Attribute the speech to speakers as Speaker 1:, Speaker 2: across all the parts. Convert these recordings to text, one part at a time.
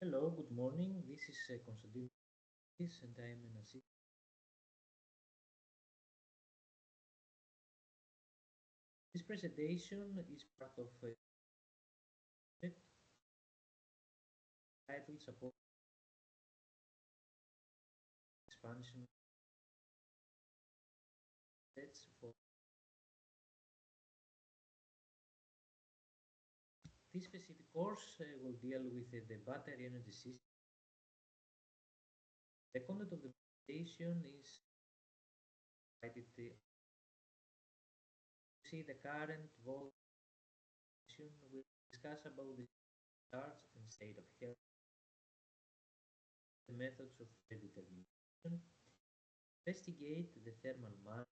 Speaker 1: Hello, good morning. This is Konstantin and I am an assistant. This presentation is part of a project titled Support Expansion Sets for this specific course will deal with the battery energy system. The content of the presentation is provided to see the current voltage. We'll discuss about the charge and state of health, the methods of determination, investigate the thermal mass,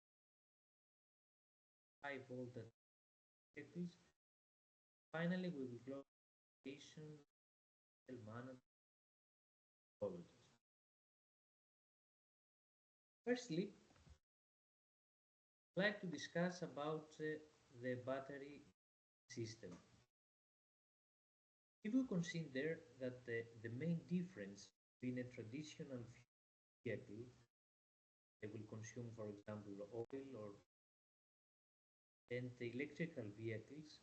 Speaker 1: high voltage vehicles. Finally, we will close the presentation with management methodologies. Firstly, I'd like to discuss about the battery system. If we consider that the main difference between a traditional vehicle that will consume, for example, oil or and electrical vehicles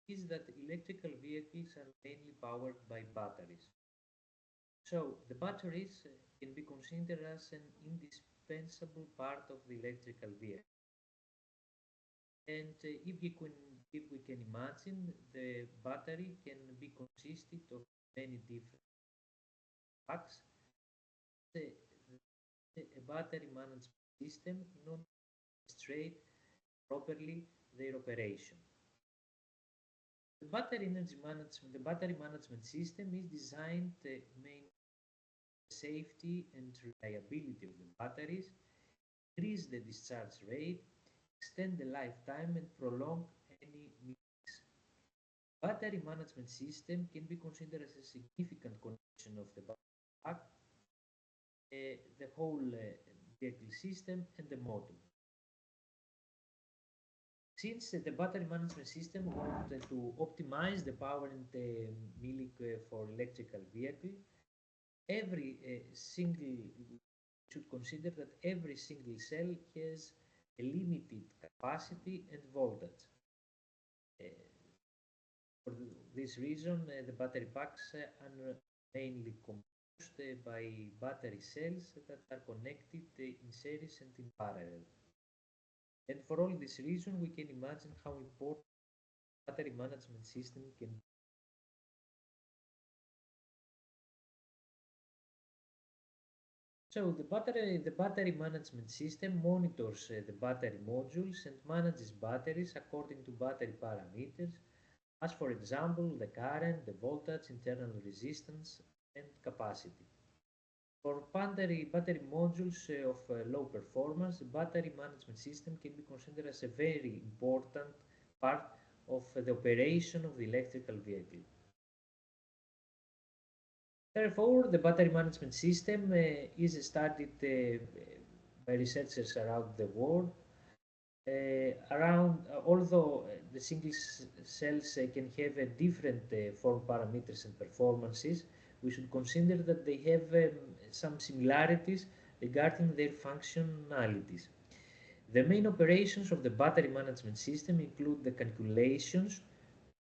Speaker 1: is that electrical vehicles are mainly powered by batteries. So the batteries can be considered as an indispensable part of the electrical vehicle. And if we can imagine, the battery can be consisted of many different packs. A battery management system in order to demonstrate properly their operation. The battery management system is designed to maintain the safety and reliability of the batteries, increase the discharge rate, extend the lifetime, and prolong any mix. Battery management system can be considered as a significant connection of the battery pack, the whole vehicle system, and the module. Since the battery management system wanted to optimize the power and the milling for electrical vehicle, every single should consider that every single cell has a limited capacity and voltage. Uh, for this reason, the battery packs are mainly composed by battery cells that are connected in series and in parallel. And for all this reason, we can imagine how important battery management system can be. So the battery management system monitors the battery modules and manages batteries according to battery parameters, as for example the current, the voltage, internal resistance, and capacity. For battery modules of low performance, the battery management system can be considered as a very important part of the operation of the electrical vehicle. Therefore, the battery management system is studied by researchers around the world. Although the cells can have different form parameters and performances, we should consider that they have some similarities regarding their functionalities. The main operations of the battery management system include the calculations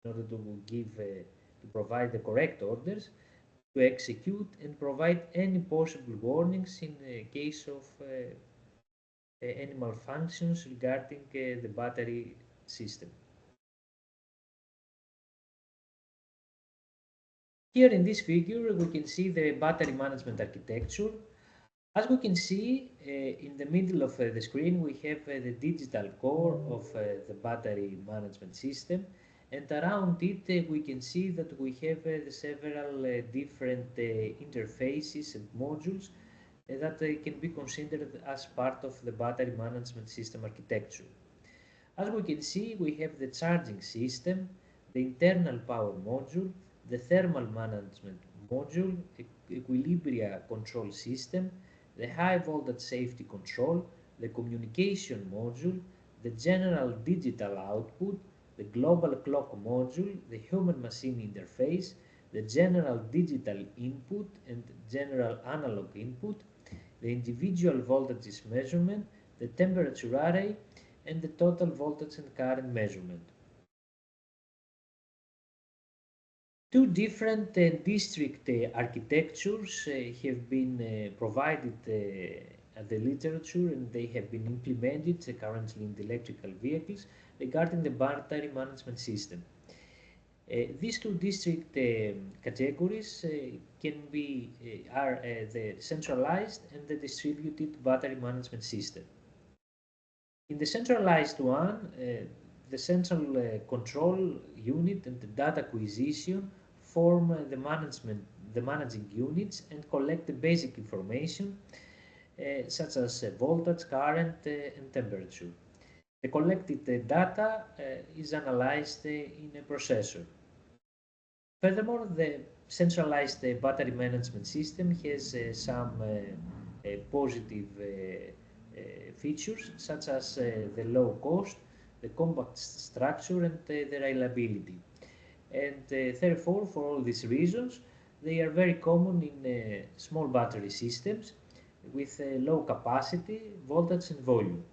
Speaker 1: in order to provide the correct orders, to execute and provide any possible warnings in case of any malfunctions regarding the battery system. Here in this figure we can see the battery management architecture. As we can see in the middle of the screen we have the digital core of the battery management system, and around it we can see that we have several different interfaces and modules that can be considered as part of the battery management system architecture. As we can see, we have the charging system, the internal power module, the thermal management module, equilibria control system, the high voltage safety control, the communication module, the general digital output, the global clock module, the human machine interface, the general digital input and general analog input, the individual voltages measurement, the temperature array, and the total voltage and current measurement. Two different district architectures have been provided at the literature, and they have been implemented currently in the electrical vehicles regarding the battery management system. These two district categories can be are the centralized and the distributed battery management system. In the centralized one, the central control unit and the data acquisition form the managing units and collect the basic information such as voltage, current, and temperature. The collected data is analyzed in a processor. Furthermore, the centralized battery management system has some positive features such as the low cost, the compact structure, and the reliability. And therefore, for all these reasons, they are very common in small battery systems with low capacity, voltage, and volume.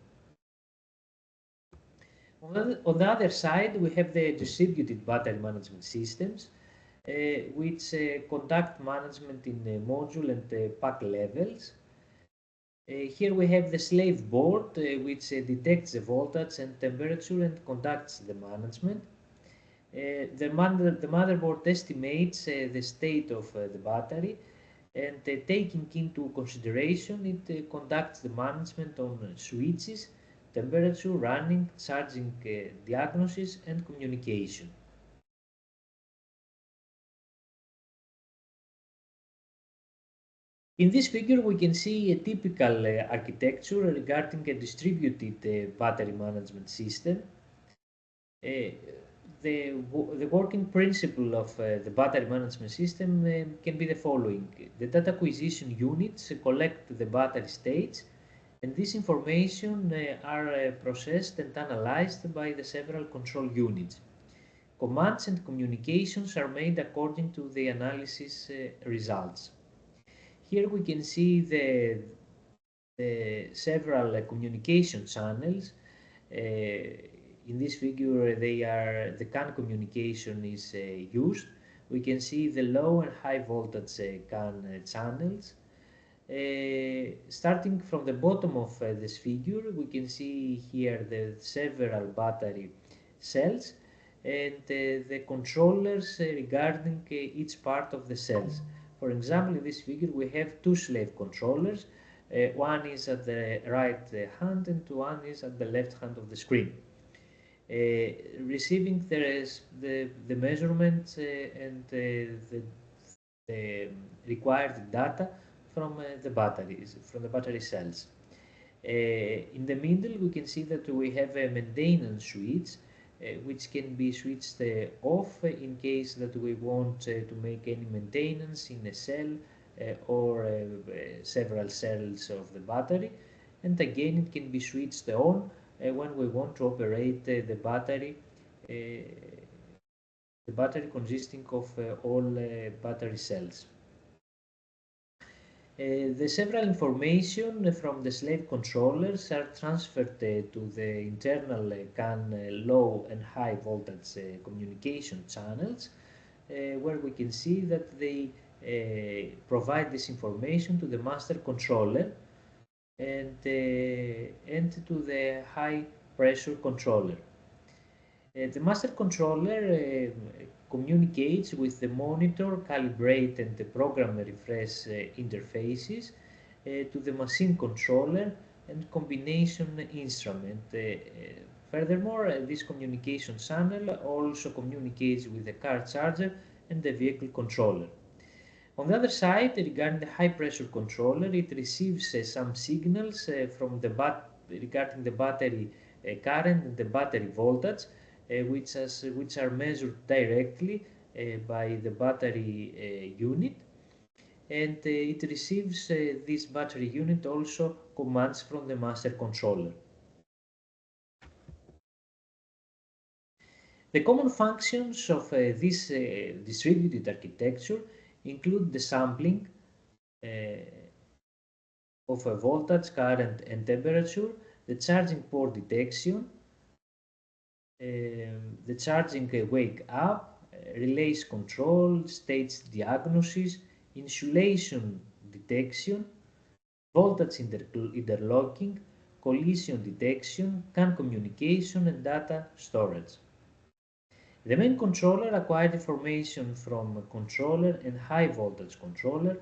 Speaker 1: On the other side, we have the distributed battery management systems, which conduct management in module and pack levels. Here we have the slave board, which detects the voltage and temperature and conducts the management. The motherboard estimates the state of the battery, and taking into consideration, it conducts the management on switches, temperature, running, charging diagnosis, and communication. In this figure, we can see a typical architecture regarding a distributed battery management system. The working principle of the battery management system can be the following. The data acquisition units collect the battery states, and this information are processed and analyzed by the several control units. Commands and communications are made according to the analysis results. Here we can see the several communication channels. In this figure, the CAN communication is used. We can see the low and high voltage CAN channels. Starting from the bottom of this figure, we can see here the several battery cells and the controllers regarding each part of the cells. For example, in this figure we have two slave controllers. One is at the right hand and one is at the left hand of the screen. Receiving the measurements and the required data from the batteries, from the battery cells. In the middle, we can see that we have a maintenance switch, which can be switched off in case that we want to make any maintenance in a cell or several cells of the battery. And again, it can be switched on when we want to operate the battery consisting of all battery cells. The several information from the slave controllers are transferred to the internal CAN low and high voltage communication channels, where we can see that they provide this information to the master controller and to the high pressure controller. The master controller communicates with the monitor, calibrate and the program refresh interfaces to the machine controller and combination instrument. Furthermore, this communication channel also communicates with the car charger and the vehicle controller. On the other side, regarding the high pressure controller, it receives some signals from regarding the battery current and the battery voltage, which are measured directly by the battery unit, and it receives this battery unit also commands from the master controller. The common functions of this distributed architecture include the sampling uh, of a voltage, current and temperature, the charging port detection, the charging wake up, relays control, stage diagnosis, insulation detection, voltage interlocking, collision detection, CAN communication and data storage. The main controller acquired information from a controller and high voltage controller,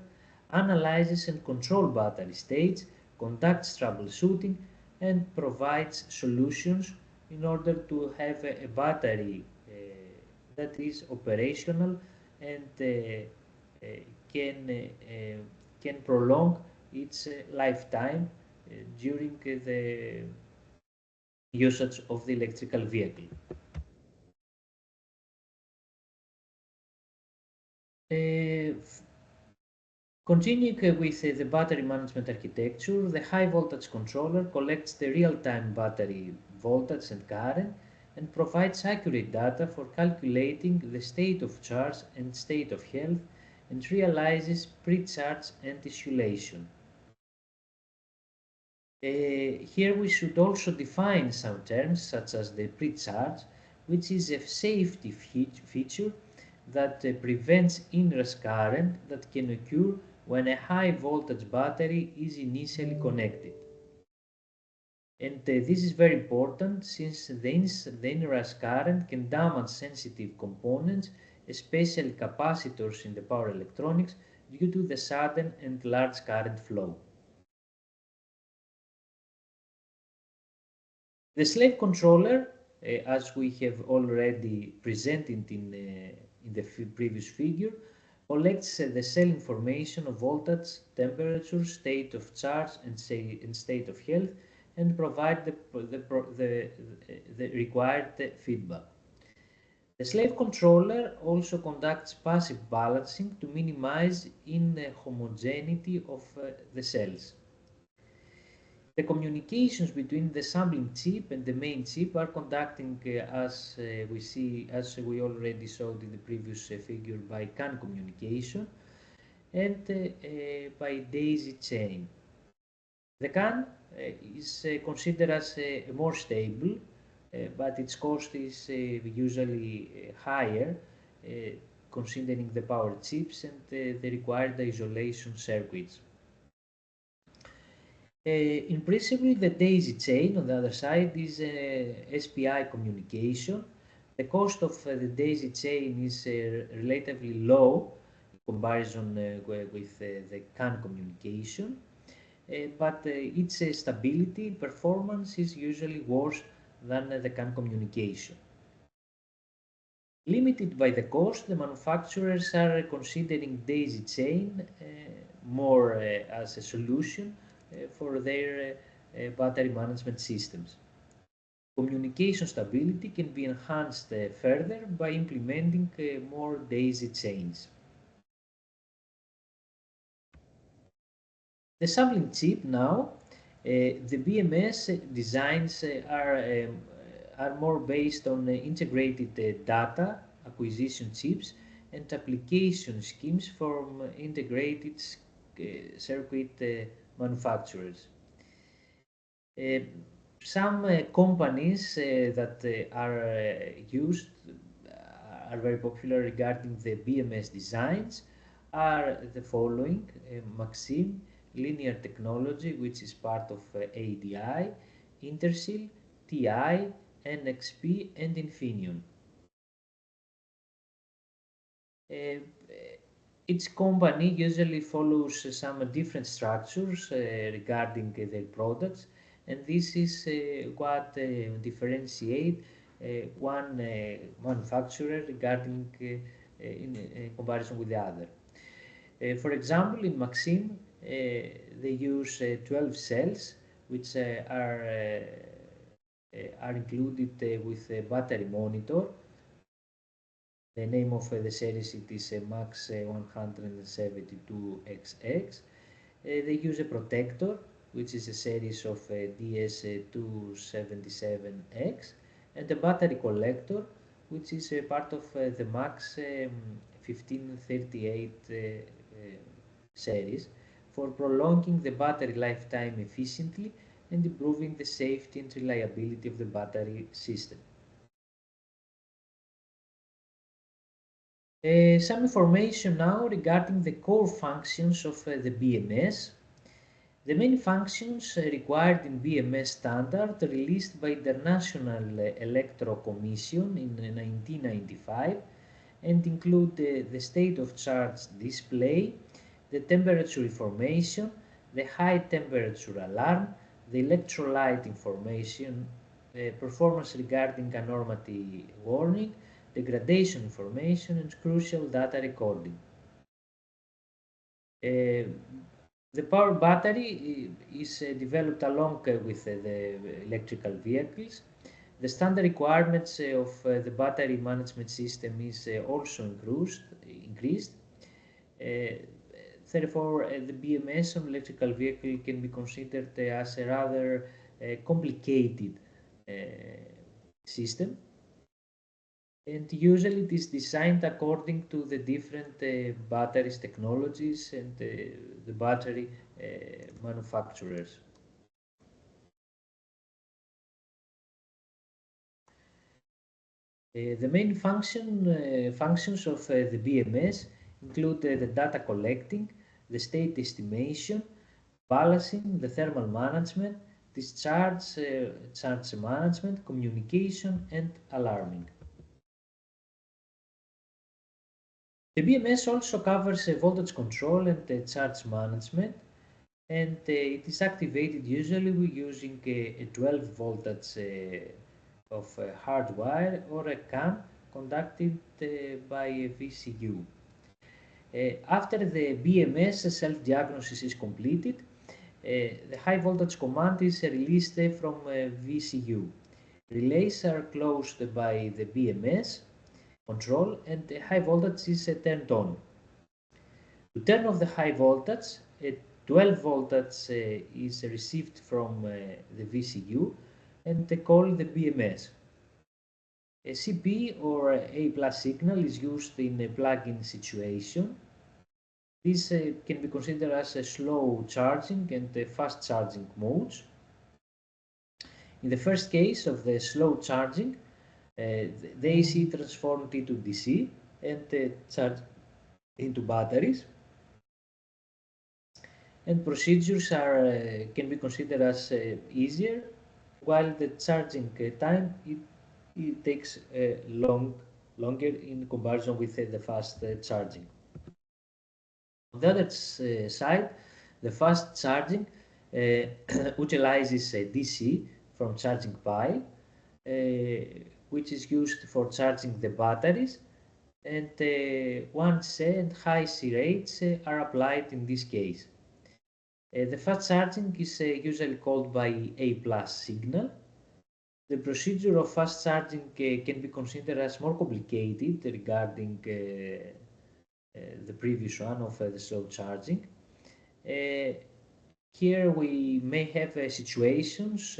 Speaker 1: analyzes and controls battery states, conducts troubleshooting, and provides solutions in order to have a battery that is operational and uh, can, can prolong its lifetime during the usage of the electrical vehicle. Uh, Continuing with the battery management architecture, the high voltage controller collects the real-time battery voltage and current and provides accurate data for calculating the state of charge and state of health and realizes pre-charge and isolation. Here we should also define some terms such as the pre-charge, which is a safety feature that prevents inrush current that can occur when a high voltage battery is initially connected. And this is very important since the inrush current can damage sensitive components, especially capacitors in the power electronics, due to the sudden and large current flow. The slave controller, as we have already presented in the previous figure, collects the cell information of voltage, temperature, state of charge, and state of health, and provide the required feedback. The slave controller also conducts passive balancing to minimize inhomogeneity of the cells. The communications between the sampling chip and the main chip are conducting as we already showed in the previous figure, by CAN communication and by daisy chain. The CAN is considered as more stable, but its cost is usually higher, uh, considering the power chips and the required isolation circuits. In principle, the daisy chain on the other side is SPI communication. The cost of the daisy chain is relatively low in comparison with the CAN communication, but its stability performance is usually worse than the CAN communication. Limited by the cost, the manufacturers are considering daisy chain more as a solution for their battery management systems. Communication stability can be enhanced further by implementing more daisy chains. The sampling chip now, the BMS designs are more based on integrated data acquisition chips and application schemes from integrated circuit manufacturers. Uh, some companies that are used are very popular regarding the BMS designs are the following: Maxim, Linear Technology, which is part of ADI, Intersil, TI, NXP, and Infineon. Uh, each company usually follows some different structures regarding their products, and this is what differentiate one manufacturer regarding in comparison with the other. For example, in Maxim, they use 12 cells, which are included with a battery monitor. The name of the series it is Max 172XX. They use a protector, which is a series of DS277X, and a battery collector, which is a part of the MAX 1538 series for prolonging the battery lifetime efficiently and improving the safety and reliability of the battery system. Some information now regarding the core functions of the BMS. The main functions required in BMS standard released by the International Electro Commission in 1995 and include the state of charge display, the temperature information, the high temperature alarm, the electrolyte information, performance regarding anormality warning, degradation information, and crucial data recording. The power battery is developed along with the electrical vehicles. The standard requirements of the battery management system is also increased. Therefore, the BMS on electrical vehicle can be considered as a rather complicated system, and usually it is designed according to the different batteries technologies and the battery manufacturers. The main functions of the BMS include the data collecting, the state estimation, balancing, the thermal management, discharge, charge management, communication, and alarming. The BMS also covers voltage control and charge management, and it is activated usually using a 12 voltage of hardwire or a CAN conducted by a VCU. After the BMS self-diagnosis is completed, the high voltage command is released from VCU. Relays are closed by the BMS control and the high voltage is turned on. To turn off the high voltage, 12 voltage is received from the VCU and called the BMS. A CP or A plus signal is used in a plug-in situation. This can be considered as a slow charging and fast charging modes. In the first case of the slow charging, the AC transformed into DC and charged into batteries, and procedures can be considered as easier, while the charging time it takes longer in comparison with the fast charging. On the other side, the fast charging utilizes DC from charging pile, which is used for charging the batteries, and 1C and high C rates are applied in this case. The fast charging is usually called by A plus signal. The procedure of fast charging can be considered as more complicated regarding the previous one of the slow charging. Here we may have situations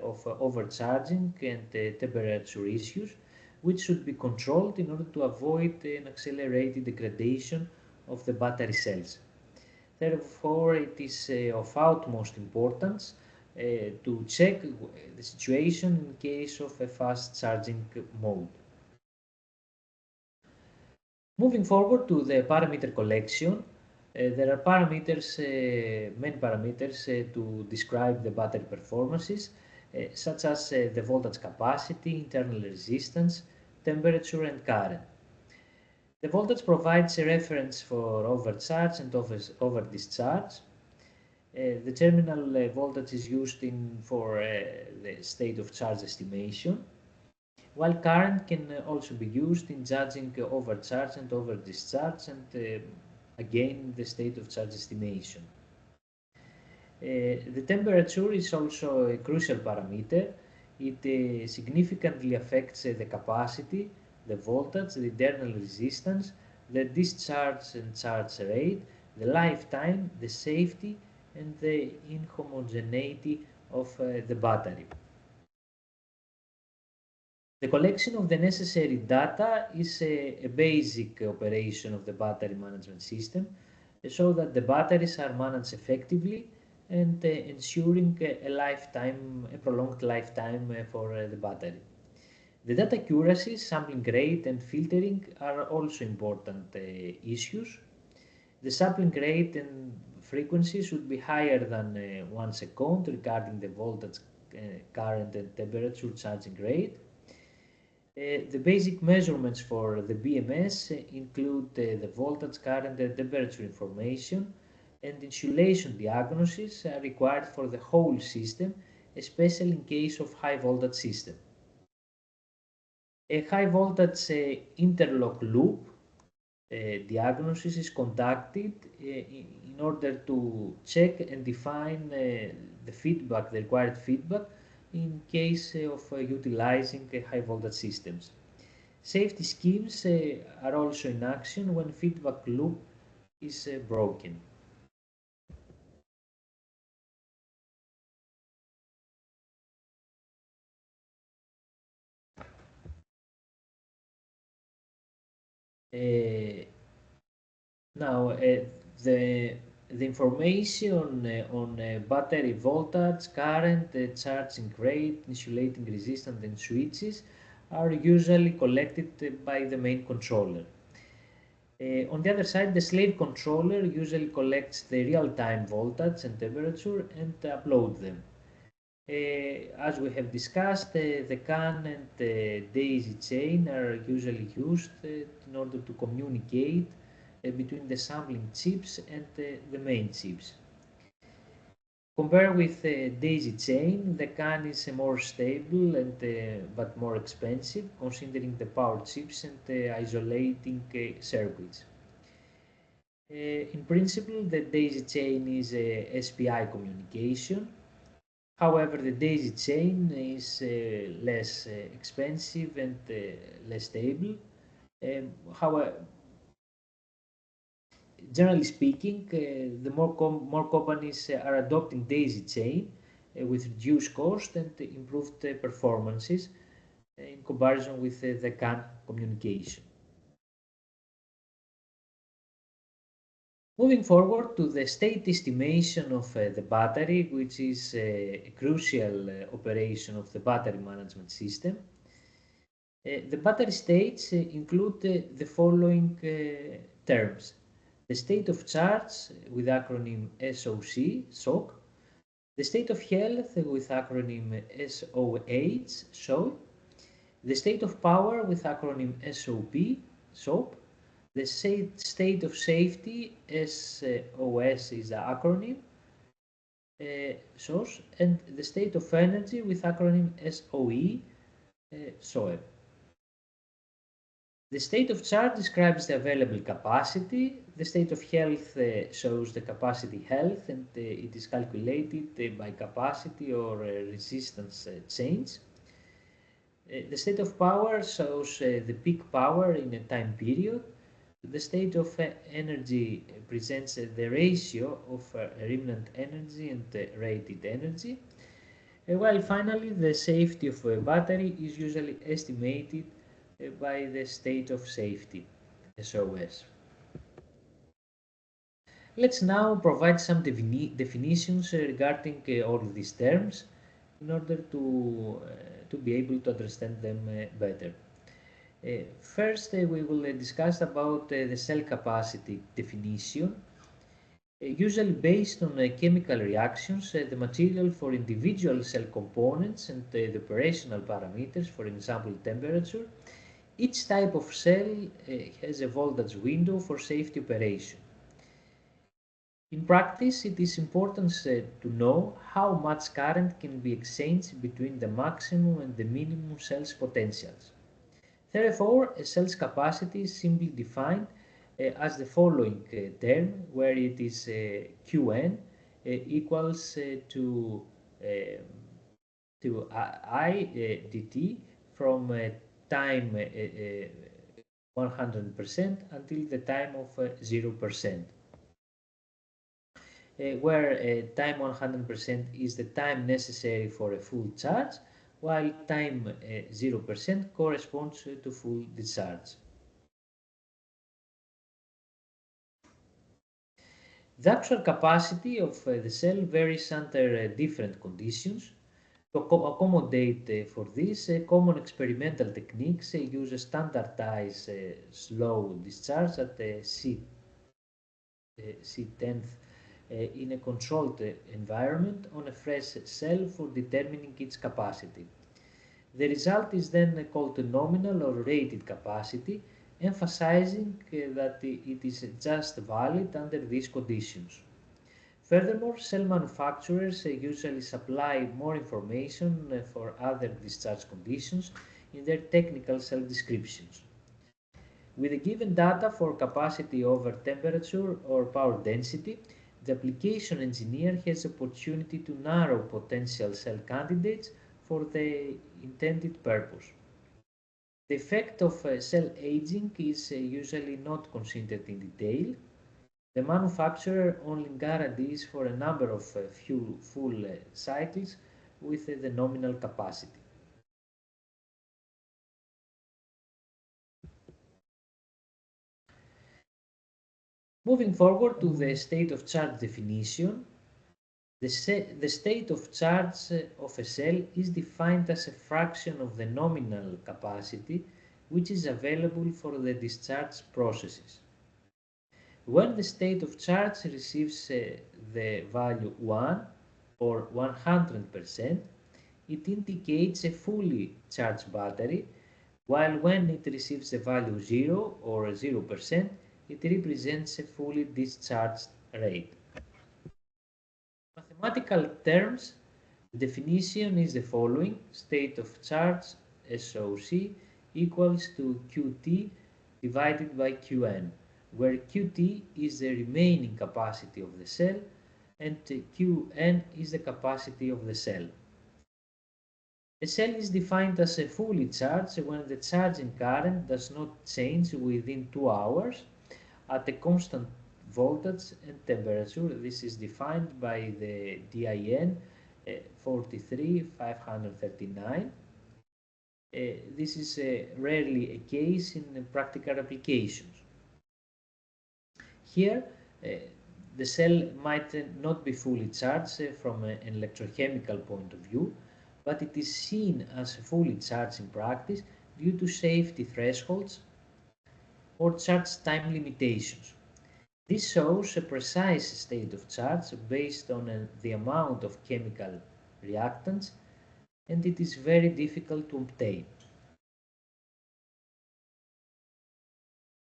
Speaker 1: of overcharging and temperature issues, which should be controlled in order to avoid an accelerated degradation of the battery cells. Therefore, it is of utmost importance to check the situation in case of a fast charging mode. Moving forward to the parameter collection, there are main parameters to describe the battery performances, such as the voltage capacity, internal resistance, temperature, and current. The voltage provides a reference for overcharge and over-discharge. The terminal voltage is used for the state of charge estimation, while current can also be used in judging overcharge and over-discharge and again the state of charge estimation. The temperature is also a crucial parameter. It significantly affects the capacity, the voltage, the internal resistance, the discharge and charge rate, the lifetime, the safety, and the inhomogeneity of the battery. The collection of the necessary data is a basic operation of the battery management system so that the batteries are managed effectively and ensuring a prolonged lifetime for the battery. The data accuracy, sampling rate and filtering are also important issues. The sampling rate and frequency should be higher than 1 second regarding the voltage, current and temperature charging rate. The basic measurements for the BMS include the voltage, current and temperature information, and insulation diagnosis are required for the whole system, especially in case of high voltage system. A high voltage interlock loop diagnosis is conducted in order to check and define the required feedback in case of utilizing high voltage systems. Safety schemes are also in action when feedback loop is broken. Uh, Now, the the information on battery voltage, current, charging rate, insulating resistance, and switches are usually collected by the main controller. On the other side, the slave controller usually collects the real-time voltage and temperature and upload them. As we have discussed, the CAN and daisy chain are usually used in order to communicate between the sampling chips and the main chips. Compared with daisy chain, the CAN is more stable and but more expensive, considering the power chips and isolating circuits. In principle, the daisy chain is a SPI communication. However, the daisy chain is less expensive and less stable. However, generally speaking, more companies are adopting daisy chain with reduced cost and improved performances in comparison with the CAN communication. Moving forward to the state estimation of the battery, which is a crucial operation of the battery management system. The battery states include the following terms: the state of charge with acronym SOC, the state of health with acronym SOH, the state of power with acronym SOP, the state of safety, SOS is the acronym, SOS, and the state of energy with acronym SOE, SOE. The state of charge describes the available capacity. The state of health shows the capacity health, and it is calculated by capacity or resistance change. The state of power shows the peak power in a time period. The state of energy presents the ratio of remnant energy and rated energy. While finally, the safety of a battery is usually estimated by the state of safety, SOS. Let's now provide some definitions regarding all of these terms in order to be able to understand them better. First, we will discuss about the cell capacity definition. Usually based on chemical reactions, the material for individual cell components and the operational parameters, for example, temperature. Each type of cell has a voltage window for safety operation. In practice, it is important to know how much current can be exchanged between the maximum and the minimum cell's potentials. Therefore, a cell's capacity is simply defined as the following term, where it is Qn equals um, to I dt from time 100% until the time of 0%, where time 100% is the time necessary for a full charge, while time 0% corresponds to full discharge. The actual capacity of the cell varies under different conditions. To accommodate for this, common experimental techniques use a standardized slow discharge at C10th in a controlled environment on a fresh cell for determining its capacity. The result is then called nominal or rated capacity, emphasizing that it is just valid under these conditions. Furthermore, cell manufacturers usually supply more information for other discharge conditions in their technical cell descriptions. With a given data for capacity over temperature or power density, the application engineer has the opportunity to narrow potential cell candidates for the intended purpose. The effect of cell aging is usually not considered in detail. The manufacturer only guarantees for a number of few full cycles with the nominal capacity. Moving forward to the state of charge definition, the state of charge of a cell is defined as a fraction of the nominal capacity which is available for the discharge processes. When the state of charge receives the value 1 or 100%, it indicates a fully charged battery, while when it receives the value 0 or 0%, it represents a fully discharged rate. In mathematical terms, the definition is the following: state of charge SOC equals to Qt divided by Qn, where Qt is the remaining capacity of the cell and Qn is the capacity of the cell. A cell is defined as a fully charged when the charging current does not change within 2 hours at a constant voltage and temperature. This is defined by the DIN 43539. This is rarely a case in practical applications. Here, the cell might not be fully charged from an electrochemical point of view, but it is seen as fully charged in practice due to safety thresholds or charge time limitations. This shows a precise state of charge based on the amount of chemical reactants, and it is very difficult to obtain.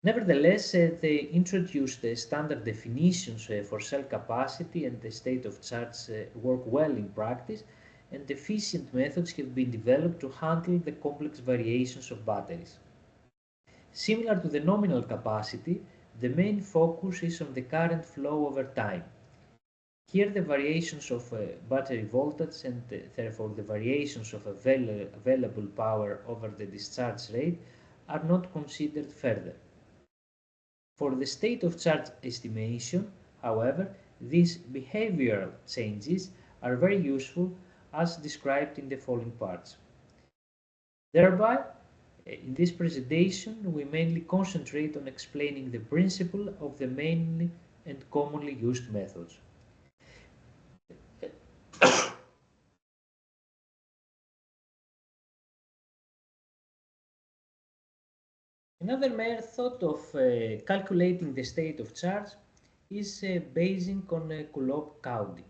Speaker 1: Nevertheless, they introduced standard definitions for cell capacity and the state of charge work well in practice, and efficient methods have been developed to handle the complex variations of batteries. Similar to the nominal capacity, the main focus is on the current flow over time. Here the variations of battery voltage and therefore the variations of available power over the discharge rate are not considered further. For the state of charge estimation, however, these behavioral changes are very useful as described in the following parts. Thereby, in this presentation, we mainly concentrate on explaining the principle of the main and commonly used methods. Another method of calculating the state of charge is basing on Coulomb counting.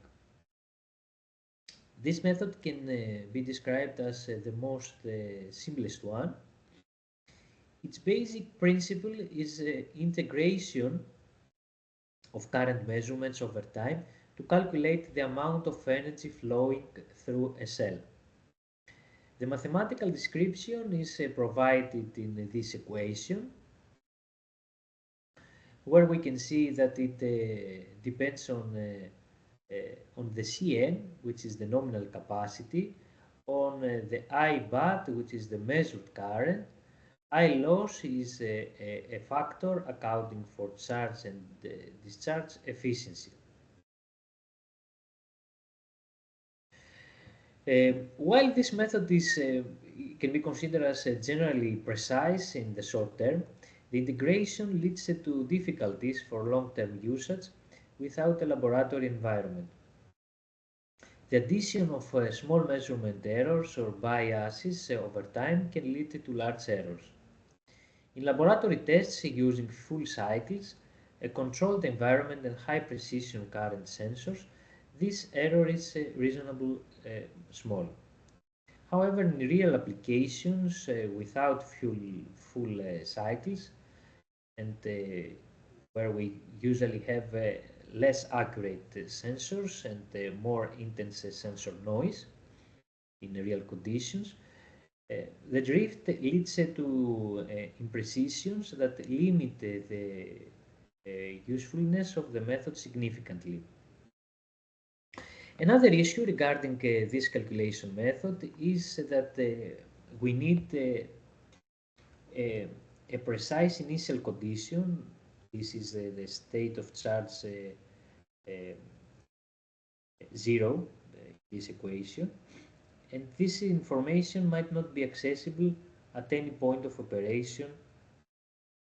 Speaker 1: This method can be described as the most simplest one. Its basic principle is integration of current measurements over time to calculate the amount of energy flowing through a cell. The mathematical description is provided in this equation, where we can see that it depends on the Cn, which is the nominal capacity, on the I bat, which is the measured current. I loss is a factor accounting for charge and discharge efficiency. While this method can be considered as generally precise in the short term, the integration leads to difficulties for long-term usage without a laboratory environment. The addition of small measurement errors or biases over time can lead to large errors. In laboratory tests using full cycles, a controlled environment and high precision current sensors, this error is reasonably small. However, in real applications without full cycles and where we usually have less accurate sensors and more intense sensor noise in real conditions, the drift leads to imprecisions that limit the usefulness of the method significantly. Another issue regarding this calculation method is that we need a precise initial condition. This is the state of charge 0, this equation, and this information might not be accessible at any point of operation of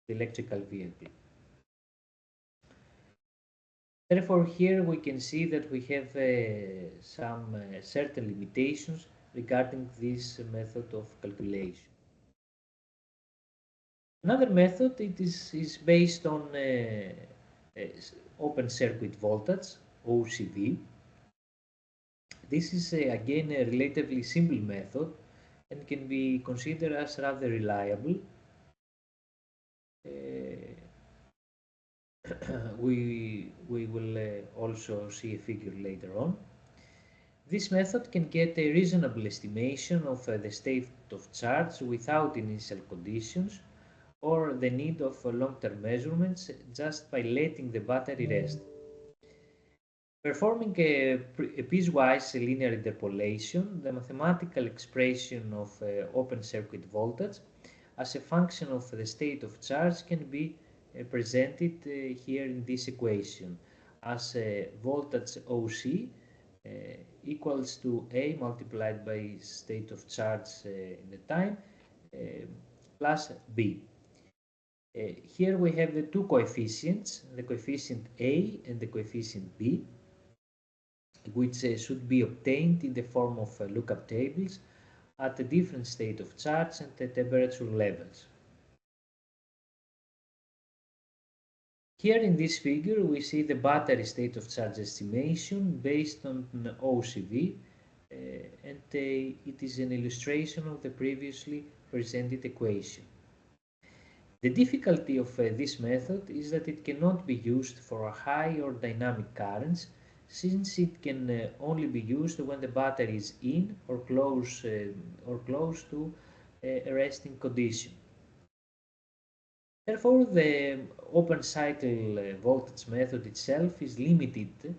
Speaker 1: the electrical vehicle. Therefore, here we can see that we have some certain limitations regarding this method of calculation. Another method is based on open circuit voltage, OCV. This is again a relatively simple method and can be considered as rather reliable. We will also see a figure later on. This method can get a reasonable estimation of the state of charge without initial conditions or the need of long-term measurements just by letting the battery rest. Performing a piecewise linear interpolation, the mathematical expression of open circuit voltage as a function of the state of charge can be presented here in this equation as voltage OC equals to A multiplied by state of charge in the time plus B. Here we have the two coefficients, the coefficient A and the coefficient B, which should be obtained in the form of lookup tables at a different state of charge and temperature levels. Here in this figure we see the battery state of charge estimation based on OCV and it is an illustration of the previously presented equation. The difficulty of this method is that it cannot be used for high or dynamic currents, since it can only be used when the battery is in or close to a resting condition. Therefore, the open cycle voltage method itself is limited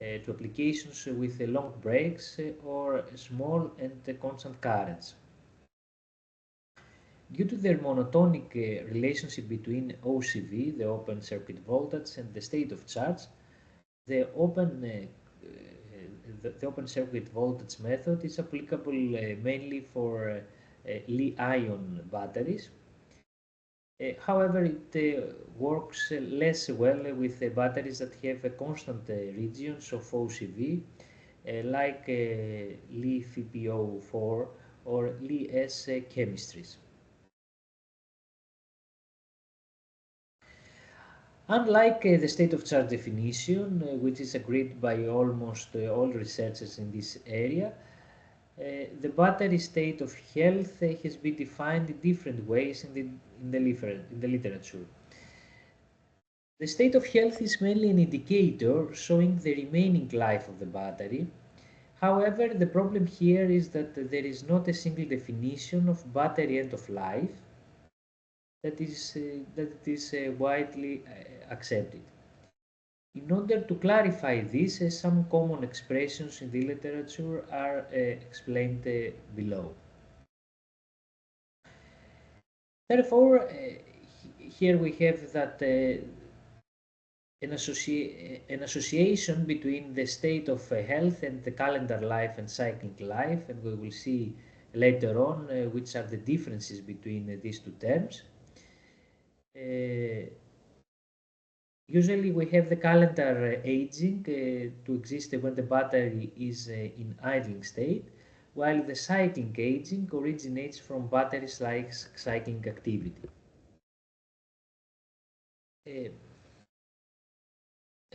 Speaker 1: to applications with long breaks or small and constant currents. Due to their monotonic relationship between OCV, the open circuit voltage, and the state of charge, the open circuit voltage method is applicable mainly for Li-ion batteries. However, it works less well with batteries that have constant regions of OCV, like Li-FePO4 or Li-S chemistries. Unlike the state of charge definition, which is agreed by almost all researchers in this area, the battery state of health has been defined in different ways in the literature. The state of health is mainly an indicator showing the remaining life of the battery. However, the problem here is that there is not a single definition of battery end of life that is widely accepted. In order to clarify this, some common expressions in the literature are explained below. Therefore, here we have that a an association between the state of health and the calendar life and cycling life, and we will see later on which are the differences between these two terms. Usually we have the calendar aging to exist when the battery is in idling state, while the cycling aging originates from batteries like cycling activity. Uh,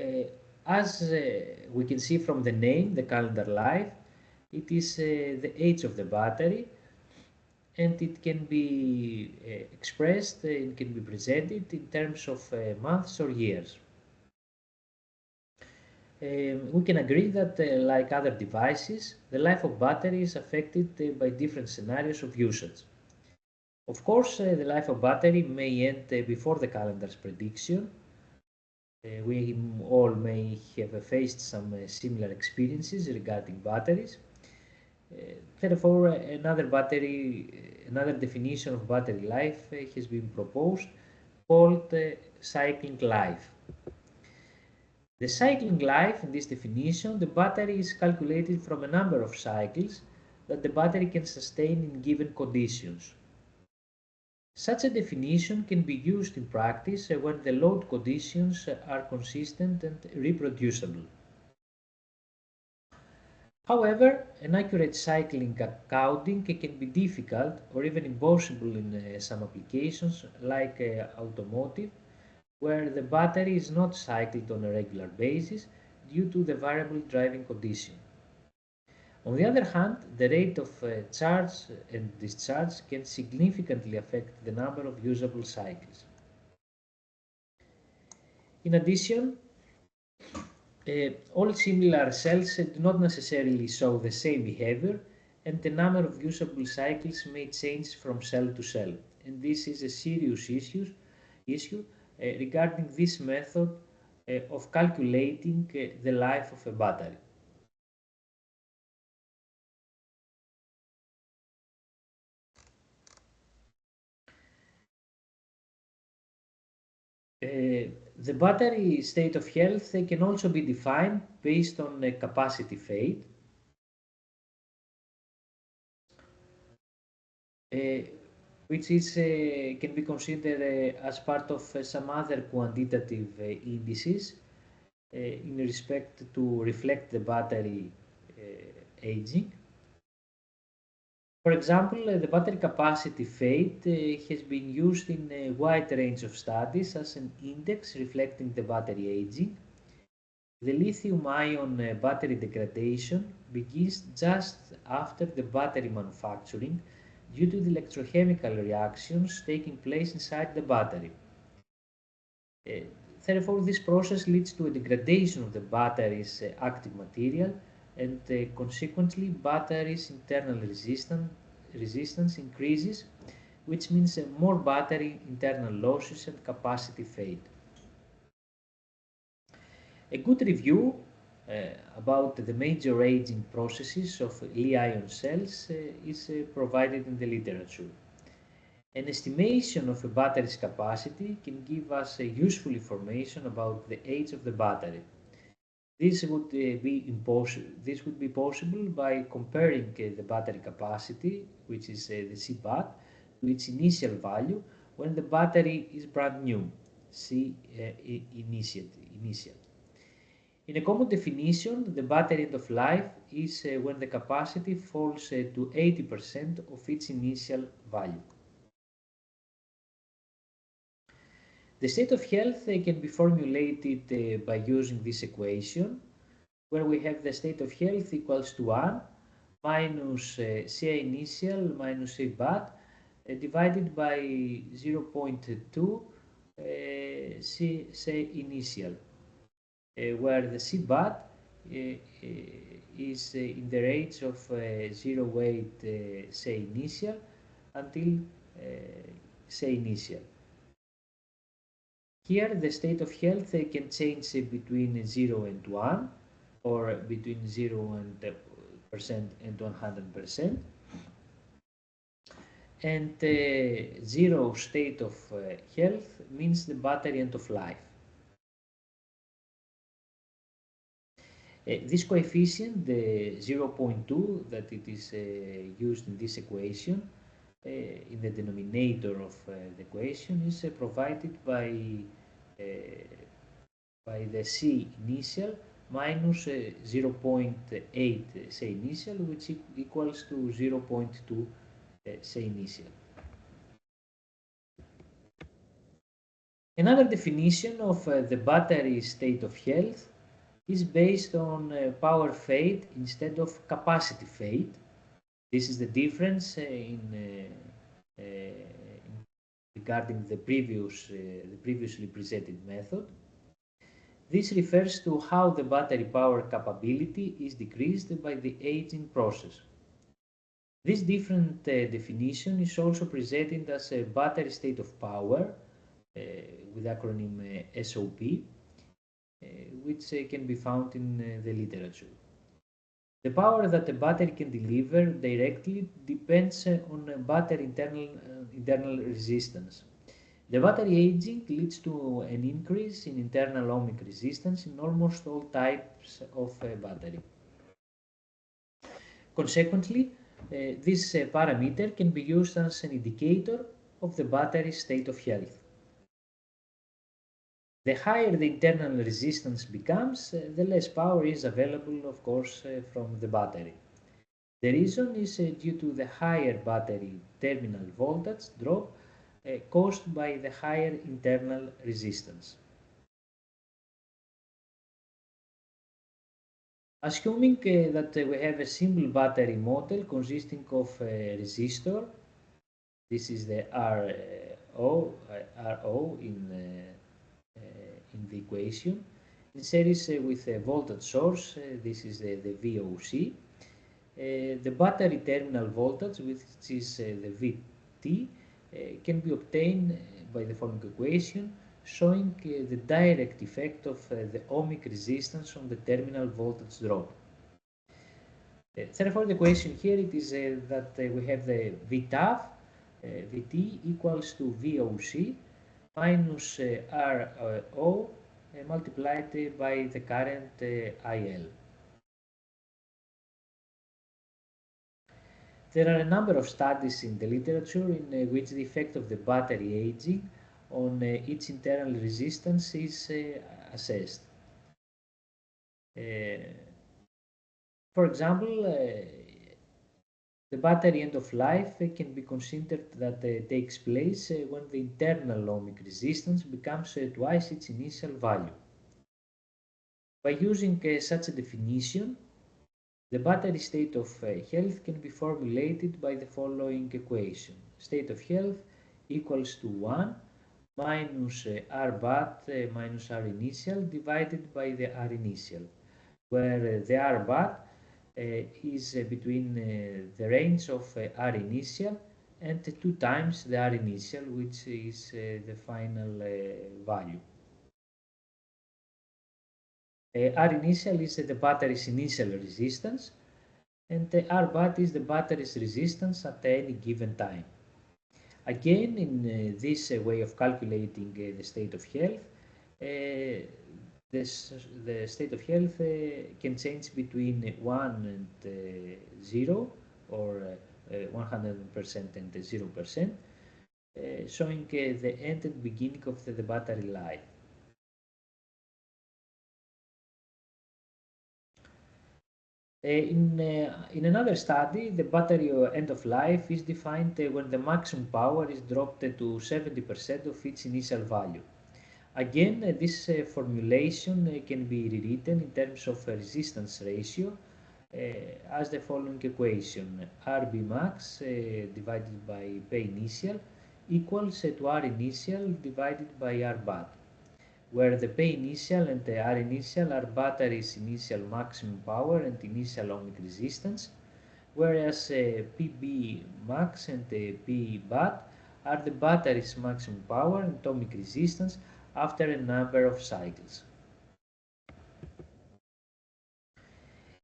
Speaker 1: uh, as we can see from the name, the calendar life, it is the age of the battery, and it can be expressed, it can be presented in terms of months or years. We can agree that, like other devices, the life of battery is affected by different scenarios of usage. Of course, the life of battery may end before the calendar's prediction. We all may have faced some similar experiences regarding batteries. Therefore, another definition of battery life has been proposed, called cycling life. The cycling life, in this definition, the battery is calculated from a number of cycles that the battery can sustain in given conditions. Such a definition can be used in practice when the load conditions are consistent and reproducible. However, an accurate cycling accounting can be difficult or even impossible in some applications like automotive, where the battery is not cycled on a regular basis due to the variable driving condition. On the other hand, the rate of charge and discharge can significantly affect the number of usable cycles. In addition, all similar cells do not necessarily show the same behavior, and the number of usable cycles may change from cell to cell. And this is a serious issue regarding this method of calculating the life of a battery. The battery state of health can also be defined based on a capacity fade, uh, which can be considered as part of some other quantitative indices in respect to reflect the battery aging. For example, the battery capacity fade has been used in a wide range of studies as an index reflecting the battery aging. The lithium-ion battery degradation begins just after the battery manufacturing due to the electrochemical reactions taking place inside the battery. Uh, Therefore, this process leads to a degradation of the battery's active material, and consequently battery's internal resistance increases, which means more battery internal losses and capacity fade. A good review about the major aging processes of Li-ion cells is provided in the literature. An estimation of a battery's capacity can give us useful information about the age of the battery. This would be possible by comparing the battery capacity, which is the CBAT, to its initial value when the battery is brand new, C initial. In a common definition, the battery end of life is when the capacity falls to 80% of its initial value. The state of health can be formulated by using this equation, where we have the state of health equals to 1 minus CA initial minus C bat divided by 0.2 C initial, where the C bat is in the range of 0.8 say initial until say initial. Here the state of health can change between 0 and 1, or between 0 and percent and 100%, and zero state of health means the battery end of life. This coefficient, the 0.2 that it is used in this equation, in the denominator of the equation, is provided uh, by the C initial minus 0.8 C initial, which equals to 0.2 C initial. Another definition of the battery state of health is based on power fade instead of capacity fade. This is the difference regarding the previously presented method. This refers to how the battery power capability is decreased by the aging process. This different definition is also presented as a battery state of power with acronym SOP, which can be found in the literature. The power that a battery can deliver directly depends on a battery internal resistance. The battery aging leads to an increase in internal ohmic resistance in almost all types of battery. Consequently, this parameter can be used as an indicator of the battery state of health. The higher the internal resistance becomes, the less power is available, of course, from the battery. The reason is due to the higher battery terminal voltage drop caused by the higher internal resistance. Assuming that we have a simple battery model consisting of a resistor, this is the RO in the equation, in series with a voltage source, this is the VOC. The battery terminal voltage, which is the VT, can be obtained by the following equation, showing the direct effect of the ohmic resistance on the terminal voltage drop. Therefore, the equation here it is that we have the VTAF, VT equals to VOC minus RO multiplied by the current IL. There are a number of studies in the literature in which the effect of the battery aging on its internal resistance is assessed. For example, the battery end of life can be considered that takes place when the internal ohmic resistance becomes twice its initial value. By using such a definition, the battery state of health can be formulated by the following equation. State of health equals to 1 minus R bat minus R initial divided by the R initial, where the R bat is between the range of R initial and 2 times the R initial, which is the final value. R initial is the battery's initial resistance, and R bat is the battery's resistance at any given time. Again, in this way of calculating the state of health, the state of health can change between 1 and 0, or 100% and 0%, showing the end and beginning of the battery life. In another study, the battery end of life is defined when the maximum power is dropped to 70% of its initial value. Again, this formulation can be rewritten in terms of resistance ratio as the following equation: Rb max divided by P initial equals to R initial divided by R bat, where the P initial and the R initial are battery's initial maximum power and initial ohmic resistance, whereas PB max and P bat are the battery's maximum power and ohmic resistance after a number of cycles.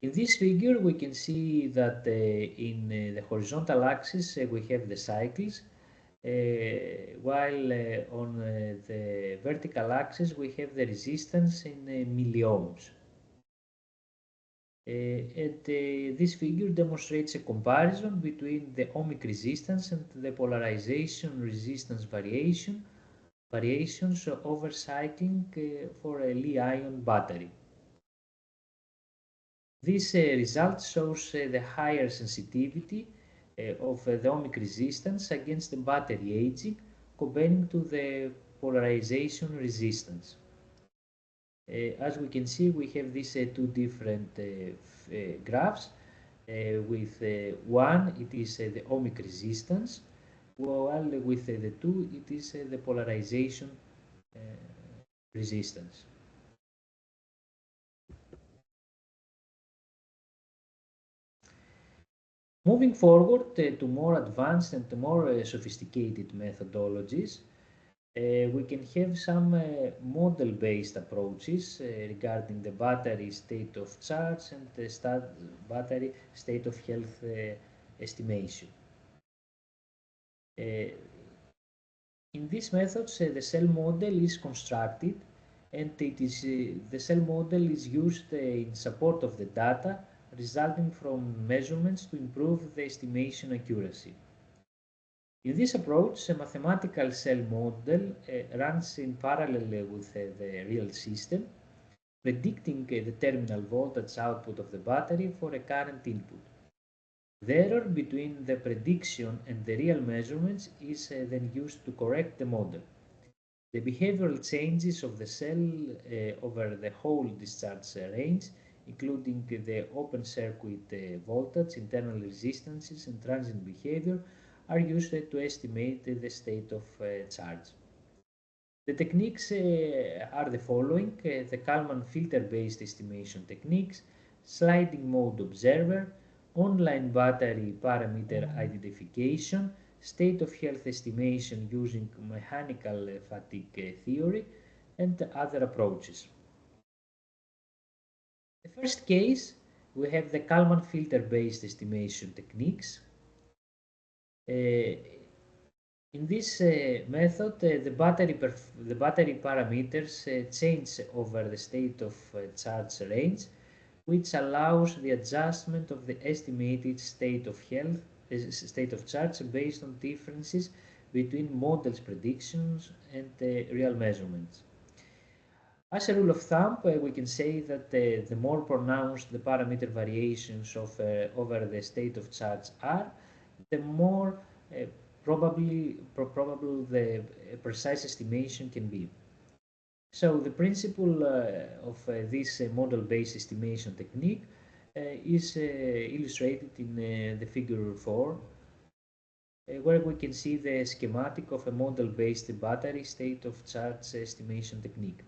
Speaker 1: In this figure, we can see that in the horizontal axis we have the cycles, while on the vertical axis we have the resistance in milliohms. This figure demonstrates a comparison between the ohmic resistance and the polarization resistance variations over cycling for a Li-ion battery. This result shows the higher sensitivity of the ohmic resistance against the battery aging comparing to the polarization resistance. As we can see, we have these two different graphs. With one, it is the ohmic resistance, while with the two, it is the polarization resistance. Moving forward to more advanced and more sophisticated methodologies, we can have some model-based approaches regarding the battery state of charge and the battery state of health estimation. In these methods, the cell model is constructed and the cell model is used in support of the data resulting from measurements to improve the estimation accuracy. In this approach, a mathematical cell model runs in parallel with the real system, predicting the terminal voltage output of the battery for a current input. The error between the prediction and the real measurements is then used to correct the model. The behavioral changes of the cell over the whole discharge range, including the open circuit voltage, internal resistances, and transient behavior, are used to estimate the state of charge. The techniques are the following: the Kalman filter-based estimation techniques, sliding mode observer, online battery parameter identification, state of health estimation using mechanical fatigue theory, and other approaches. The first case, we have the Kalman filter-based estimation techniques. In this method, the battery parameters change over the state of charge range, which allows the adjustment of the estimated state of health, state of charge based on differences between models' predictions and real measurements. As a rule of thumb, we can say that the more pronounced the parameter variations over the state of charge are, the more probable the precise estimation can be. So the principle of this model-based estimation technique is illustrated in the figure 4, where we can see the schematic of a model-based battery state of charge estimation technique.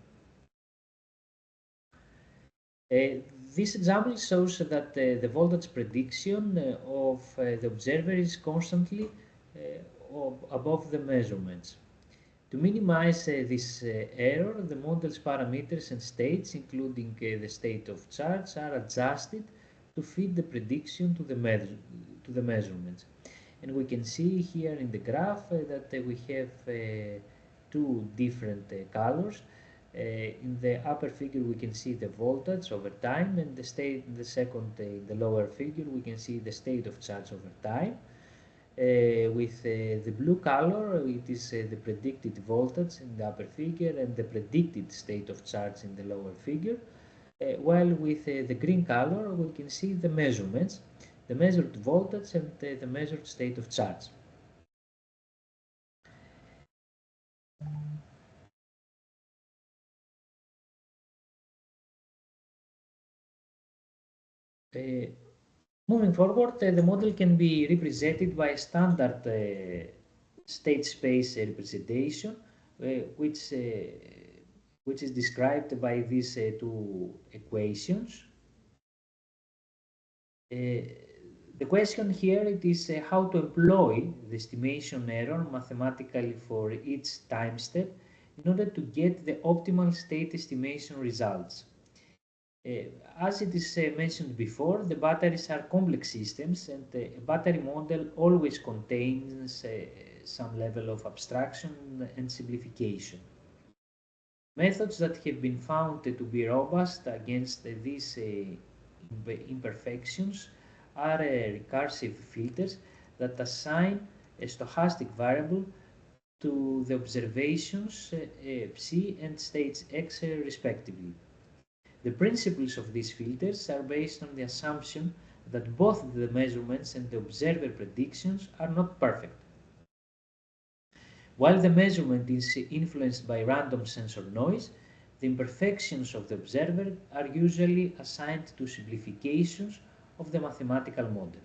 Speaker 1: This example shows that the voltage prediction of the observer is constantly above the measurements. To minimize this error, the model's parameters and states, including the state of charge, are adjusted to fit the prediction to the measurements. And we can see here in the graph that we have two different colors. In the upper figure we can see the voltage over time, and in the lower figure we can see the state of charge over time. With the blue color, it is the predicted voltage in the upper figure and the predicted state of charge in the lower figure. While with the green color, we can see the measurements, the measured voltage and the measured state of charge. Moving forward, the model can be represented by a standard state space representation, which is described by these two equations. The question here it is how to employ the estimation error mathematically for each time step in order to get the optimal state estimation results. As it is mentioned before, the batteries are complex systems, and a battery model always contains some level of abstraction and simplification. Methods that have been found to be robust against these imperfections are recursive filters that assign a stochastic variable to the observations psi and stage x respectively. The principles of these filters are based on the assumption that both the measurements and the observer predictions are not perfect. While the measurement is influenced by random sensor noise, the imperfections of the observer are usually assigned to simplifications of the mathematical model.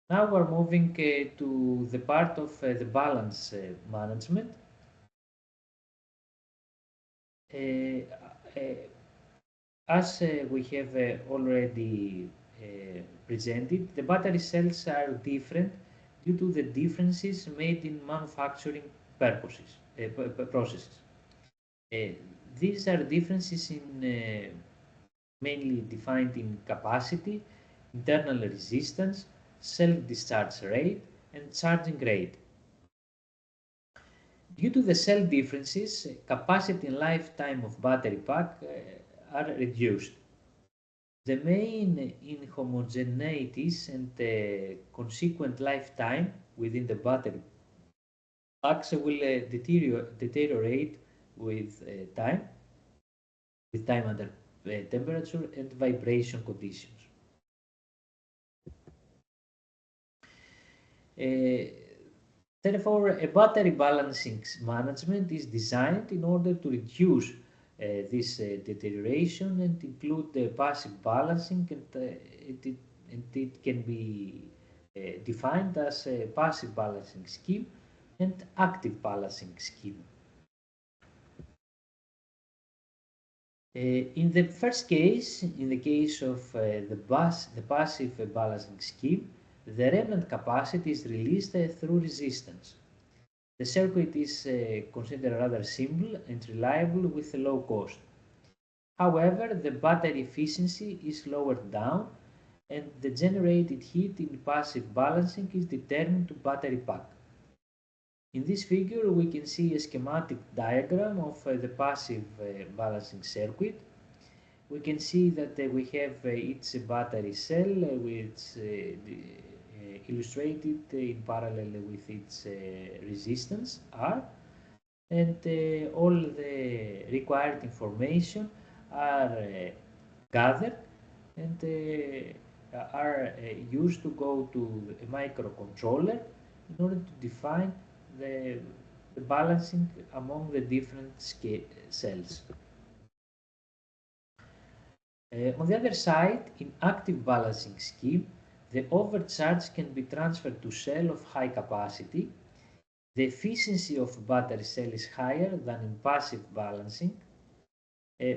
Speaker 1: Now we're moving to the part of the balance management. Uh, uh, as we have already presented, the battery cells are different due to the differences made in manufacturing processes. Uh, these are differences in mainly defined in capacity, internal resistance, self-discharge rate, and charging rate. Due to the cell differences, capacity and lifetime of battery pack are reduced. The main inhomogeneities and consequent lifetime within the battery packs will deteriorate with time under temperature and vibration conditions. Uh, Therefore, a battery balancing management is designed in order to reduce this deterioration and include the passive balancing, and it can be defined as a passive balancing scheme and active balancing scheme. In the first case, in the case of the passive balancing scheme, the remnant capacity is released through resistance. The circuit is considered rather simple and reliable with a low cost. However, the battery efficiency is lowered down and the generated heat in passive balancing is determined to battery pack. In this figure, we can see a schematic diagram of the passive balancing circuit. We can see that we have each battery cell which illustrated in parallel with its resistance R, and all the required information are gathered and are used to go to a microcontroller in order to define the, the balancing among the different cells. On the other side, in active balancing scheme, the overcharge can be transferred to cell of high capacity. The efficiency of battery cell is higher than in passive balancing,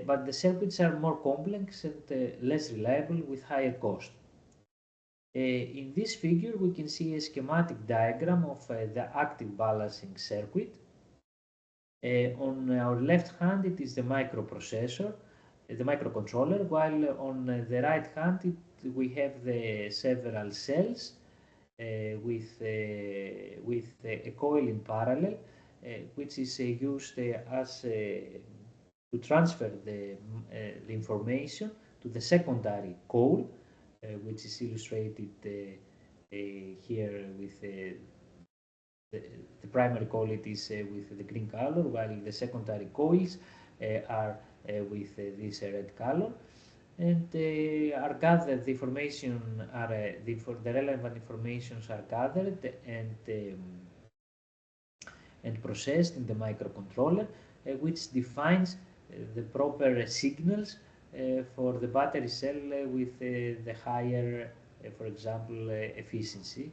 Speaker 1: but the circuits are more complex and less reliable with higher cost. In this figure, we can see a schematic diagram of the active balancing circuit. On our left hand, it is the microprocessor, the microcontroller, while on the right hand, we have the several cells with a coil in parallel, which is used as to transfer the information to the secondary coil, which is illustrated here with the, the primary coil is with the green color, while the secondary coils are with this red color. And are gathered, the information are the relevant informations are gathered and processed in the microcontroller, which defines the proper signals for the battery cell with the higher, for example, efficiency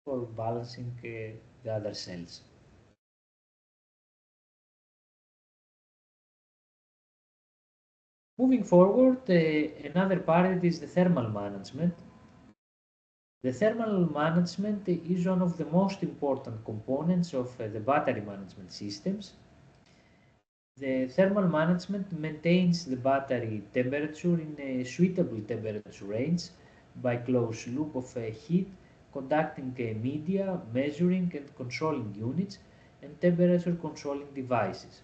Speaker 1: for balancing the other cells. Moving forward, another part is the thermal management. The thermal management is one of the most important components of the battery management systems. The thermal management maintains the battery temperature in a suitable temperature range by closed loop of heat, conducting media, measuring and controlling units, and temperature controlling devices.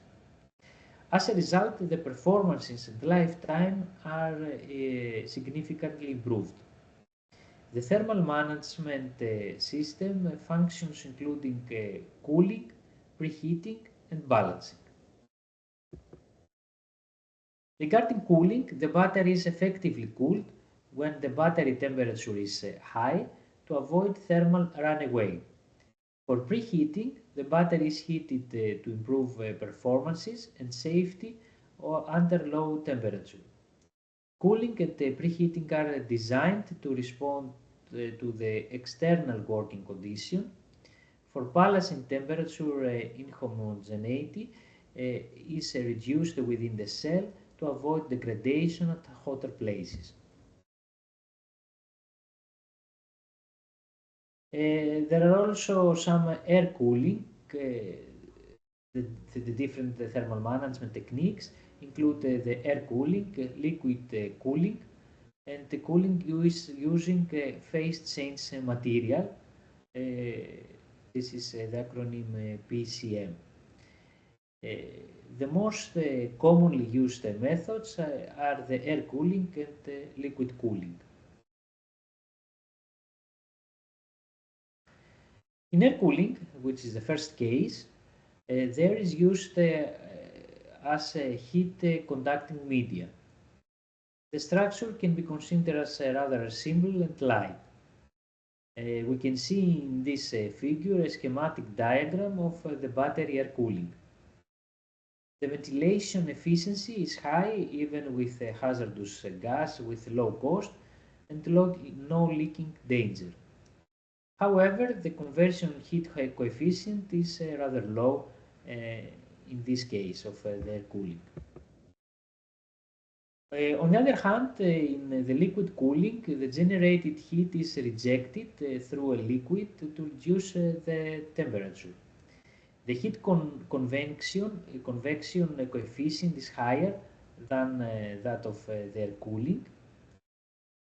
Speaker 1: As a result, the performances and lifetime are significantly improved. The thermal management system functions including cooling, preheating, and balancing. Regarding cooling, the battery is effectively cooled when the battery temperature is high to avoid thermal runaway. For preheating, the battery is heated to improve performances and safety or under low temperature. Cooling and preheating are designed to respond to the external working condition. For balancing temperature inhomogeneity is reduced within the cell to avoid degradation at hotter places. There are also some air cooling. The, the different thermal management techniques include the air cooling, liquid cooling, and the cooling using phase change material. This is the acronym PCM. The most commonly used methods are the air cooling and liquid cooling. In air cooling, which is the first case, there is used as a heat conducting media. The structure can be considered as rather simple and light. We can see in this figure a schematic diagram of the battery air cooling. The ventilation efficiency is high even with a hazardous gas with low cost and no leaking danger. However, the conversion heat coefficient is rather low in this case of the air cooling. On the other hand, in the liquid cooling, the generated heat is rejected through a liquid to reduce the temperature. The heat convection coefficient is higher than that of the air cooling.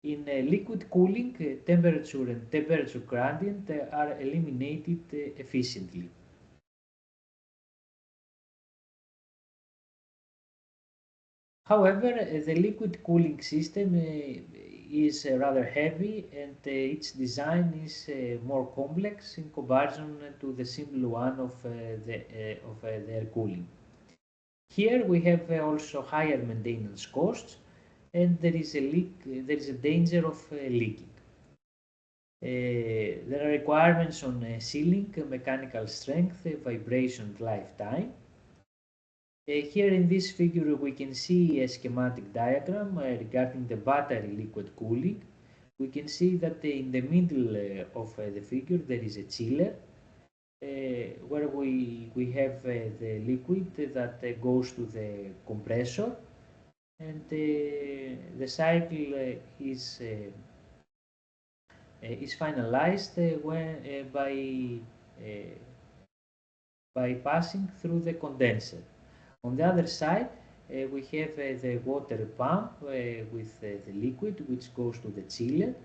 Speaker 1: In liquid cooling, temperature and temperature gradient are eliminated efficiently. However, the liquid cooling system is rather heavy and its design is more complex in comparison to the simple one of the air cooling. Here we have also higher maintenance costs and there is a danger of leaking. There are requirements on sealing, mechanical strength, vibration, lifetime. Here in this figure we can see a schematic diagram regarding the battery liquid cooling. We can see that in the middle of the figure there is a chiller where we have the liquid that goes to the compressor and the cycle is finalized by passing through the condenser. On the other side, we have the water pump with the liquid which goes to the chiller,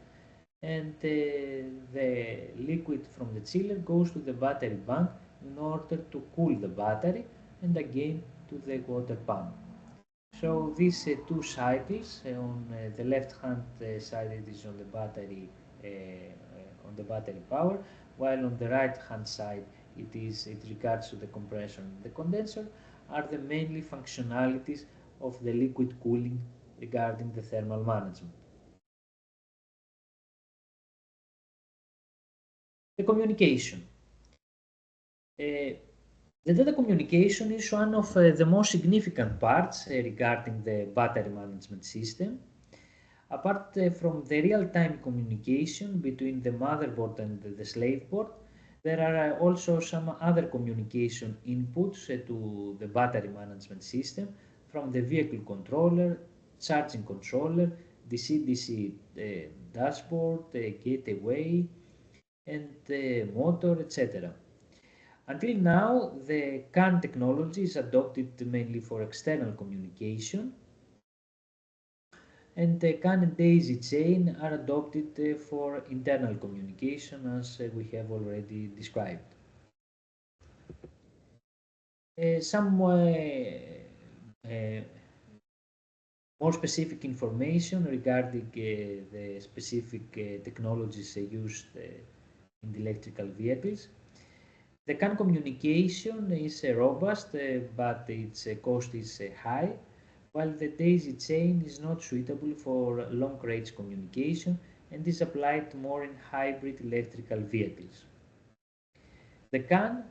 Speaker 1: and the liquid from the chiller goes to the battery bank in order to cool the battery and again to the water pump. So these two cycles on the left hand side it is on the battery power, while on the right hand side it regards to the compression and the condenser are the mainly functionalities of the liquid cooling regarding the thermal management. The communication. The data communication is one of the most significant parts regarding the battery management system. Apart from the real-time communication between the motherboard and the slave board, there are also some other communication inputs to the battery management system from the vehicle controller, charging controller, DC-DC dashboard, gateway, and motor, etc. Until now, the CAN technology is adopted mainly for external communication, and the CAN and daisy chain are adopted for internal communication as we have already described. Some uh, more specific information regarding the specific technologies used in the electrical vehicles. The CAN communication is robust, but its cost is high, while the daisy chain is not suitable for long-range communication and is applied more in hybrid electrical vehicles. The CAN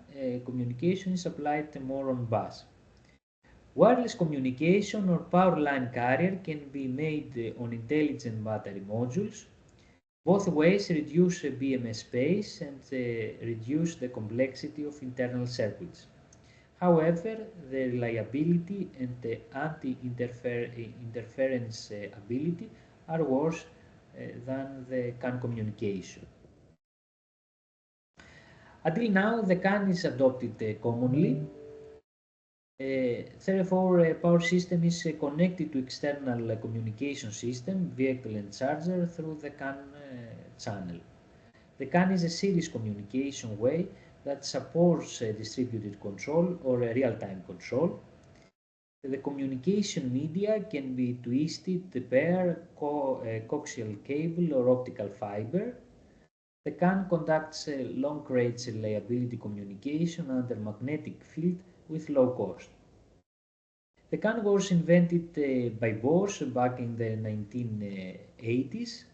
Speaker 1: communication is applied more on bus. Wireless communication or power line carrier can be made on intelligent battery modules. Both ways reduce BMS space and reduce the complexity of internal circuits. However, the reliability and the anti-interference ability are worse than the CAN communication. Until now, the CAN is adopted commonly. Therefore, a power system is connected to external communication system, vehicle and charger through the CAN channel. The CAN is a series communication way that supports distributed control or real-time control. The communication media can be twisted, pair, coaxial cable or optical fiber. The CAN conducts long-range reliability communication under magnetic field with low cost. The CAN was invented by Bosch back in the 1980s,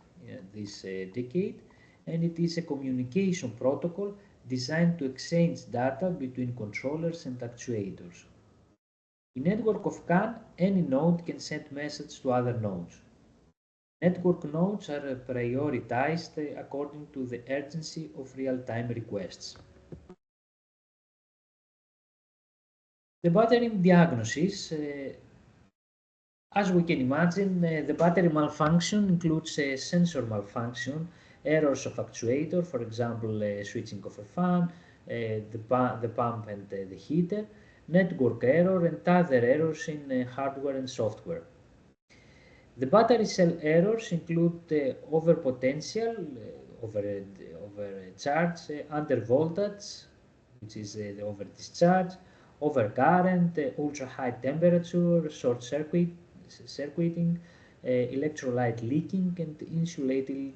Speaker 1: this decade, and it is a communication protocol designed to exchange data between controllers and actuators. In network of CAN, any node can send message to other nodes. Network nodes are prioritized according to the urgency of real-time requests. The battery diagnosis, as we can imagine, the battery malfunction includes sensor malfunction, errors of actuator, for example, switching of a fan, the pump and the heater, network error, and other errors in hardware and software. The battery cell errors include overpotential, overcharge, undervoltage, which is the overdischarge, overcurrent, ultra high temperature, short circuiting, electrolyte leaking, and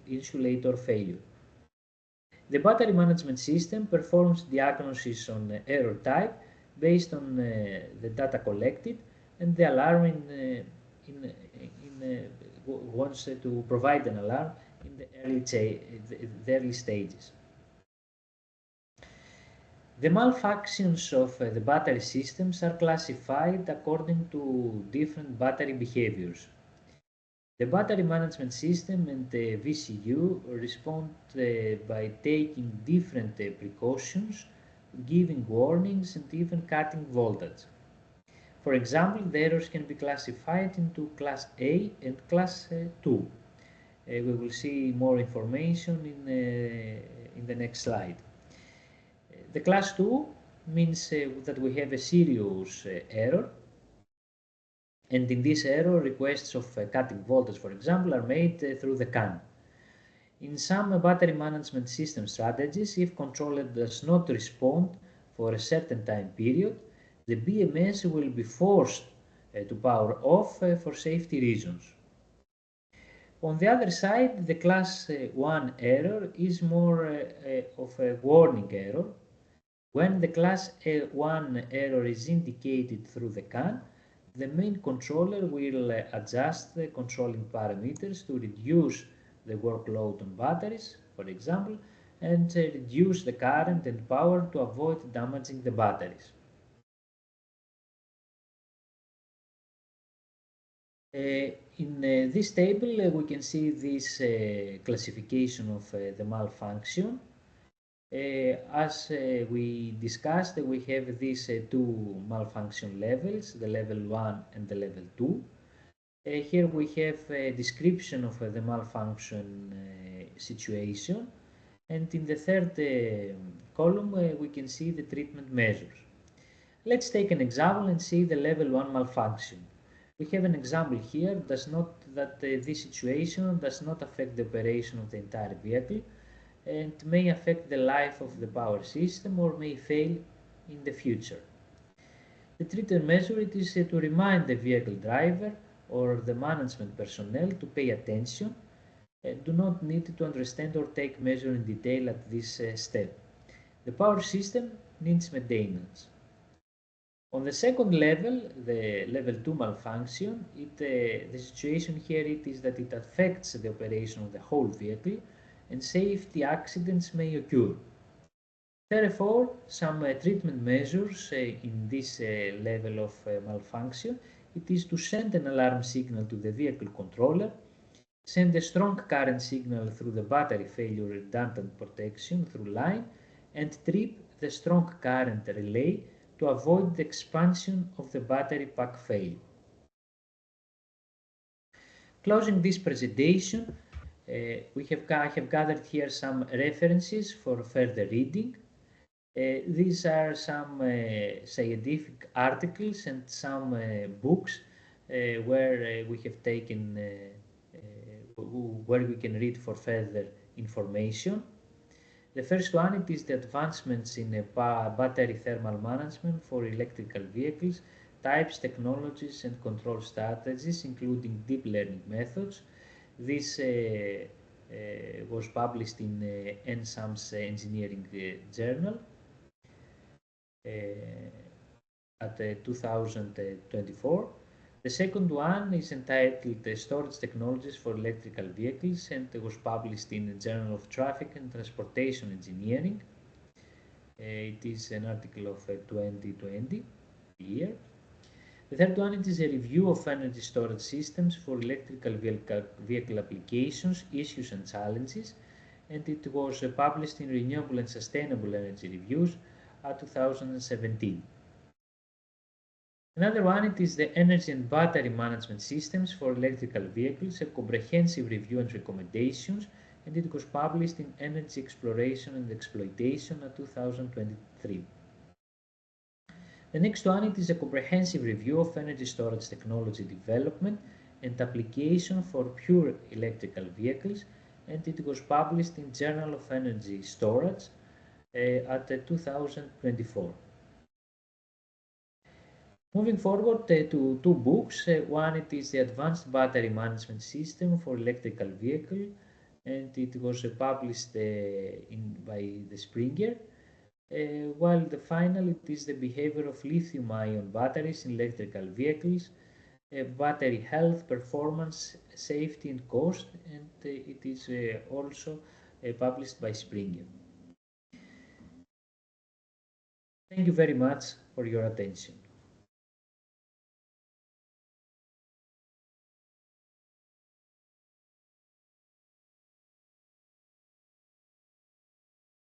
Speaker 1: insulator failure. The battery management system performs diagnosis on error type based on the data collected, and the alarm wants to provide an alarm in the early stages. The malfunctions of the battery systems are classified according to different battery behaviors. The battery management system and the VCU respond by taking different precautions, giving warnings, and even cutting voltage. For example, the errors can be classified into class A and class 2. We will see more information in the next slide. The class 2 means that we have a serious error, and in this error requests of cutting voltage, for example, are made through the CAN. In some battery management system strategies, if controller does not respond for a certain time period, the BMS will be forced to power off for safety reasons. On the other side, the class 1 error is more of a warning error. When the class 1 error is indicated through the CAN, the main controller will adjust the controlling parameters to reduce the workload on batteries, for example, and reduce the current and power to avoid damaging the batteries. In this table, we can see this classification of the malfunction. As we discussed, we have these two malfunction levels, the level 1 and the level 2. Here we have a description of the malfunction situation, and in the third column we can see the treatment measures. Let's take an example and see the level 1 malfunction. We have an example here that this situation does not affect the operation of the entire vehicle and may affect the life of the power system or may fail in the future. The treatment measure it is to remind the vehicle driver or the management personnel to pay attention and do not need to understand or take measure in detail at this step. The power system needs maintenance. On the second level, the level 2 malfunction, the situation here it is that it affects the operation of the whole vehicle and safety accidents may occur. Therefore, some treatment measures in this level of malfunction, it is to send an alarm signal to the vehicle controller, send a strong current signal through the battery failure redundant protection through line, and trip the strong current relay to avoid the expansion of the battery pack failure. Closing this presentation, I have gathered here some references for further reading. These are some scientific articles and some books where we have taken where we can read for further information. The first one it is the advancements in battery thermal management for electrical vehicles, types, technologies and control strategies including deep learning methods. This was published in NSAM's engineering journal at 2024. The second one is entitled Storage Technologies for Electrical Vehicles and was published in the Journal of Traffic and Transportation Engineering. It is an article of 2020 year. The third one it is a review of energy storage systems for electrical vehicle applications, issues and challenges, and it was published in Renewable and Sustainable Energy Reviews 2017. Another one it is the Energy and Battery Management Systems for Electrical Vehicles, a comprehensive review and recommendations, and it was published in Energy Exploration and Exploitation 2023. The next one it is a comprehensive review of energy storage technology development and application for pure electrical vehicles, and it was published in Journal of Energy Storage at 2024. Moving forward to two books, one it is the Advanced Battery Management System for Electrical Vehicle, and it was published by the Springer, while the final it is the behavior of lithium-ion batteries in electrical vehicles, battery health, performance, safety and cost, and it is also published by Springer. Thank you very much for your attention.